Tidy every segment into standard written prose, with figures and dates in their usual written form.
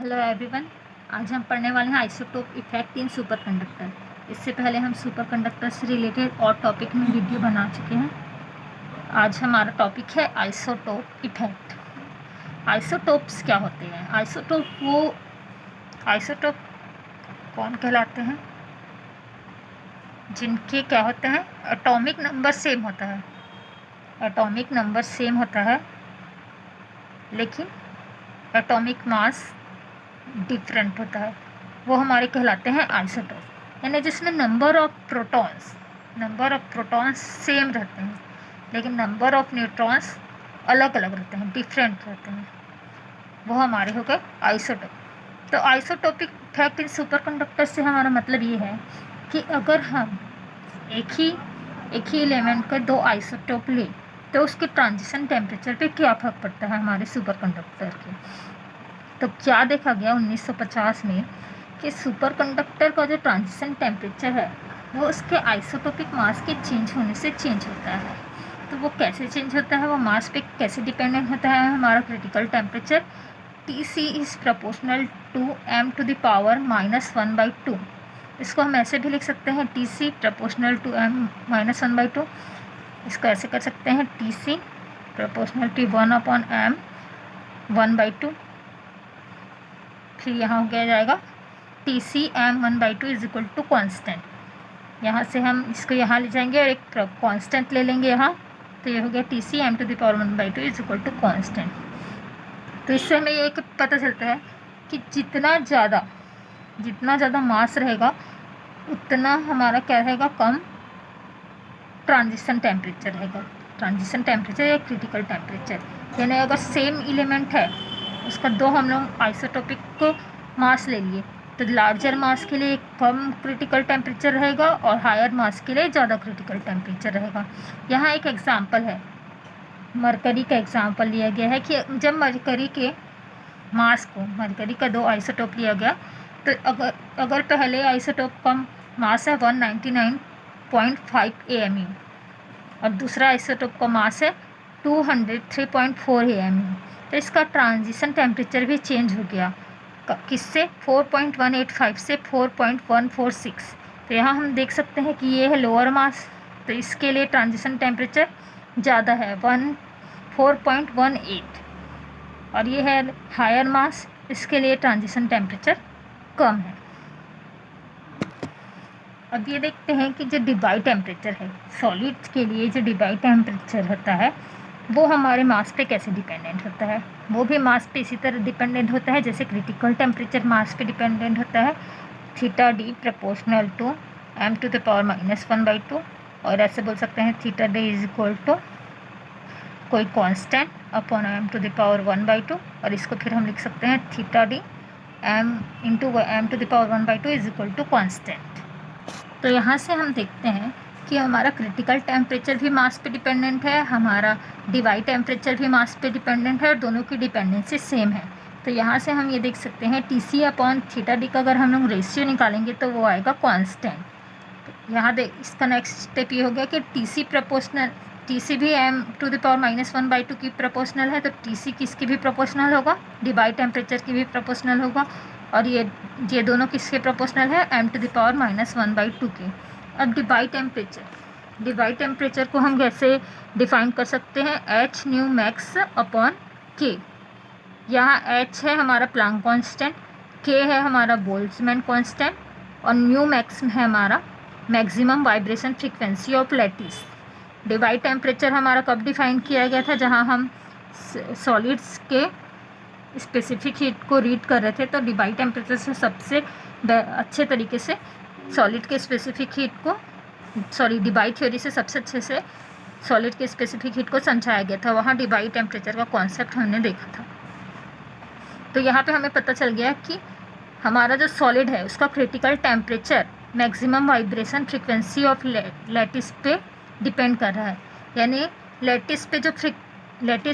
Hello everyone. आज हम पढ़ने वाले हैं आइसोटोप इफेक्ट इन सुपरकंडक्टर। इससे पहले हम सुपरकंडक्टर से रिलेटेड और टॉपिक में वीडियो बना चुके हैं। आज हमारा टॉपिक है आइसोटोप इफेक्ट। आइसोटोप्स क्या होते हैं? आइसोटोप कौन कहलाते हैं? जिनके क्या होते हैं, एटॉमिक नंबर सेम होता है। एटॉमिक नंबर सेम होता है लेकिन एटॉमिक मास डिफरेंट होता है, वो हमारे कहलाते हैं आइसोटोप। यानी जिसमें नंबर ऑफ प्रोटॉन्स सेम रहते हैं लेकिन नंबर ऑफ न्यूट्रॉन्स अलग अलग रहते हैं, डिफरेंट रहते हैं, वो हमारे हो गए आइसोटोप। तो आइसोटोपिक इफेक्ट इन सुपरकंडक्टर से हमारा मतलब ये है कि अगर हम एक ही एलिमेंट के दो आइसोटोप लें तो उसके ट्रांजिशन टेम्परेचर पे क्या फर्क पड़ता है हमारे सुपरकंडक्टर के। तो क्या देखा गया 1950 में कि सुपरकंडक्टर का जो ट्रांजिशन टेम्परेचर है वो उसके आइसोटोपिक मास के चेंज होने से चेंज होता है। तो वो कैसे चेंज होता है, वो मास पे कैसे डिपेंडेंट होता है हमारा critical temperature. Tc is proportional to m to the power -1/2। इसको हम ऐसे भी लिख सकते हैं Tc प्रोपोर्शनल टू m -1/2। इसको ऐसे कर सकते हैं Tc प्रोपोर्शनल टू 1/m 1/2। फिर यहाँ हो गया जाएगा Tc m 1/2 is equal to constant. यहाँ से हम इसको यहाँ ले जाएंगे और एक कॉन्स्टेंट ले लेंगे यहाँ, तो ये हो गया Tc m to the power 1/2 is equal to constant. तो इससे हमें ये पता चलता है कि जितना ज़्यादा मास रहेगा उतना हमारा क्या रहेगा, कम ट्रांजिशन टेम्परेचर रहेगा। ट्रांजिशन टेम्परेचर या क्रिटिकल टेम्परेचर, यानी अगर सेम एलिमेंट है उसका दो हम लोग आइसोटोपिक मास ले लिए तो लार्जर मास के लिए कम क्रिटिकल टेम्परेचर रहेगा और हायर मास के लिए ज़्यादा क्रिटिकल टेम्परेचर रहेगा। यहाँ एक एग्जांपल है, मरकरी का एग्जांपल लिया गया है कि जब मरकरी का दो आइसोटोप लिया गया तो अगर पहले आइसोटोप का मास है 199.5 AMU और दूसरा आइसोटोप का मास है 203.4 AMU, तो इसका ट्रांजिशन टेम्परेचर भी चेंज हो गया। किससे? 4.185 से 4.146। तो यहाँ हम देख सकते हैं कि ये है लोअर मास, तो इसके लिए ट्रांजिशन टेम्परेचर ज़्यादा है 4.18, और ये है हायर मास, इसके लिए ट्रांजिशन टेम्परेचर कम है। अब ये देखते हैं कि जो डिबाई टेम्परेचर है सॉलिड्स के लिए, जो डिबाई टेम्परेचर होता है वो हमारे मास पे कैसे डिपेंडेंट होता है। वो भी मास पे इसी तरह डिपेंडेंट होता है जैसे क्रिटिकल टेम्परेचर मास पे डिपेंडेंट होता है, θD proportional to m to the power -1/2, और ऐसे बोल सकते हैं θD इज इक्वल टू कोई constant upon m to the power 1/2, और इसको फिर हम लिख सकते हैं θD m into m to the power 1/2 is equal to constant. तो यहाँ से हम देखते हैं कि हमारा क्रिटिकल टेम्परेचर भी मास पे डिपेंडेंट है, हमारा डिवाई टेम्परेचर भी मास पे डिपेंडेंट है और दोनों की डिपेंडेंसी सेम है। तो यहाँ से हम ये देख सकते हैं Tc अपॉन θD का अगर हम लोग रेशियो निकालेंगे तो वो आएगा कांस्टेंट। तो यहाँ इसका नेक्स्ट स्टेप ये हो गया कि Tc भी m टू द पावर -1/2 की प्रोपोर्शनल है, तो Tc किसकी भी प्रोपोर्शनल होगा, डिवाई टेम्परेचर की भी प्रोपोर्शनल होगा, और ये दोनों किसके प्रोपोर्शनल है, m टू द पावर -1/2 के। अब डिबाई टेम्परेचर को हम कैसे डिफाइन कर सकते हैं, h new max upon k। यहाँ h है हमारा प्लांक कांस्टेंट, k है हमारा बोल्ट्जमैन कांस्टेंट, और न्यू मैक्स है हमारा maximum vibration frequency of lattice. Debye temperature हमारा कब डिफाइन किया गया था, जहाँ हम सॉलिड्स के स्पेसिफिक हीट को रीड कर रहे थे, तो डिबाई टेम्परेचर से सबसे अच्छे तरीके से सॉलिड के स्पेसिफिक हीट को, डिबाई थ्योरी से सबसे अच्छे से सॉलिड के स्पेसिफिक हीट को समझाया गया था। वहाँ डिबाई टेम्परेचर का कॉन्सेप्ट हमने देखा था। तो यहाँ पे हमें पता चल गया कि हमारा जो सॉलिड है उसका critical temperature maximum vibration frequency of lattice पे डिपेंड कर रहा है, यानी लैटिस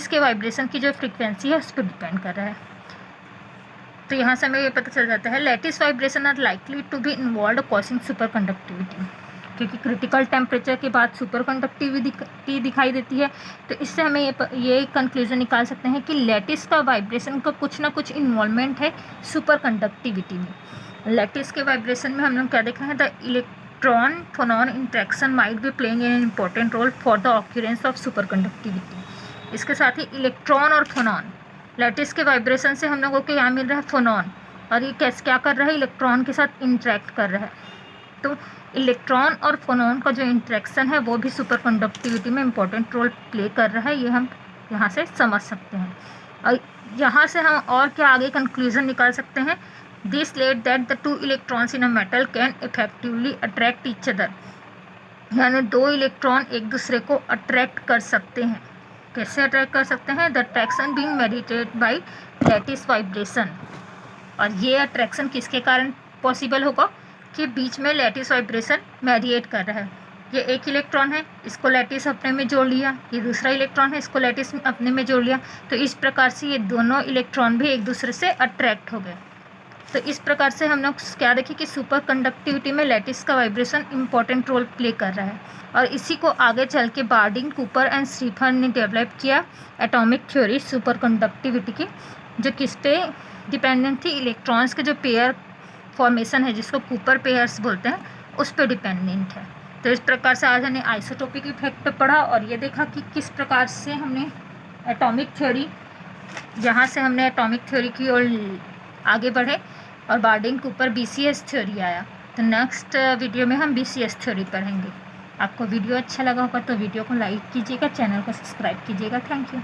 के वाइब्रेशन की जो फ्रीक्वेंसी है उस पर डिपेंड कर रहा है। तो यहाँ से हमें ये पता चल जाता है lattice vibration are likely to be involve causing superconductivity. क्योंकि क्रिटिकल टेम्परेचर के बाद सुपर कंडक्टिविटी दिखाई देती है। तो इससे हमें ये कंक्लूजन निकाल सकते हैं कि लैटिस का वाइब्रेशन का कुछ ना कुछ इन्वॉल्वमेंट है सुपर कंडक्टिविटी में। लैटिस के वाइब्रेशन में हम लोग क्या देख रहे हैं, the electron phonon interaction might be playing an important role for the occurrence of superconductivity. इसके साथ ही इलेक्ट्रॉन और फोनॉन, लैटिस के वाइब्रेशन से हम लोगों को यहाँ मिल रहा है फोनॉन, और ये क्या कर रहा है, इलेक्ट्रॉन के साथ इंटरेक्ट कर रहा है। तो इलेक्ट्रॉन और फोनॉन का जो इंटरेक्शन है वो भी सुपर कंडक्टिविटी में इम्पोर्टेंट रोल प्ले कर रहा है, ये हम यहाँ से समझ सकते हैं। और यहाँ से हम और क्या आगे कंक्लूजन निकाल सकते हैं, this let that the two electrons in a metal can effectively attract each other, यानी दो इलेक्ट्रॉन एक दूसरे को अट्रैक्ट कर सकते हैं। कैसे अट्रैक्ट कर सकते हैं, the attraction being mediated bye lattice vibration. और ये अट्रैक्शन किसके कारण पॉसिबल होगा कि बीच में लैटिस वाइब्रेशन मेडिएट कर रहा है। ये एक इलेक्ट्रॉन है, इसको लैटिस अपने में जोड़ लिया, ये दूसरा इलेक्ट्रॉन है, इसको लैटिस अपने में जोड़ लिया, तो इस प्रकार से ये दोनों इलेक्ट्रॉन भी एक दूसरे से अट्रैक्ट हो गए। तो इस प्रकार से हम लोग क्या देखें कि सुपर कंडक्टिविटी में लैटिस का वाइब्रेशन इंपॉर्टेंट रोल प्ले कर रहा है। और इसी को आगे चल के बार्डिंग, कूपर एंड स्टीफन ने डेवलप किया एटॉमिक थ्योरी सुपर कंडक्टिविटी की, जो किस पे डिपेंडेंट थी, इलेक्ट्रॉन्स के जो पेयर फॉर्मेशन है जिसको कूपर पेयर्स बोलते हैं, उस पर डिपेंडेंट है। तो इस प्रकार से आज हमने आइसोटोपिक इफेक्ट पढ़ा और ये देखा कि किस प्रकार से हमने एटॉमिक थ्योरी, जहाँ से हमने एटॉमिक थ्योरी की ओर आगे बढ़े और बार्डिंग कूपर BCS थ्योरी आया। तो नेक्स्ट वीडियो में हम BCS थ्योरी पढ़ेंगे। आपको वीडियो अच्छा लगा होगा तो वीडियो को लाइक कीजिएगा, चैनल को सब्सक्राइब कीजिएगा। Thank you.